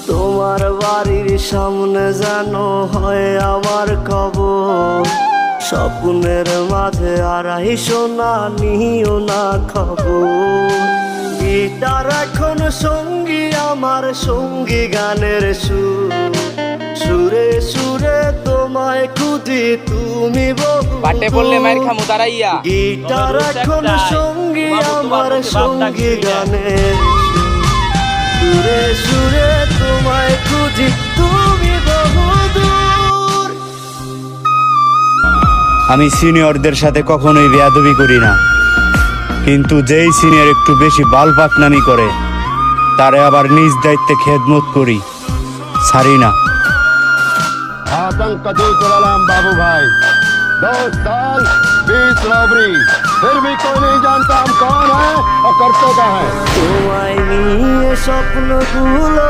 তোমার বাড়ির সামনে যেন হয় আমার কবর। স্বপ্নের মাঝে আড়াইশো না নিও না খবর। গিটার এখন সঙ্গী আমার, সঙ্গী গানের সুর। সুরে সুরে তোমায় খুঁজি তুমি বহু পাটে বললে মায়ের খামু দাঁড়াইয়া। গিটার এখন সঙ্গী আমার, সঙ্গী গানের সুর। সুরে সুরে তোমায় খুঁজি তুমি বহু দূর। আমি সিনিয়রদের সাথে কখনোই বেয়াদবি করি না, কিন্তু যেই সিনিয়র একটু বেশি বালপাকনামি করে তারে আবার নিজ দায়িত্বে খেদমত করি, ছাড়ি না। आतंक का दूर सलाम बाबू भाई। 2 साल 20 रॉबरी, फिर भी कोई नहीं जानता हम कौन है और करते क्या है। তোমায় নিয়ে স্বপ্নগুলো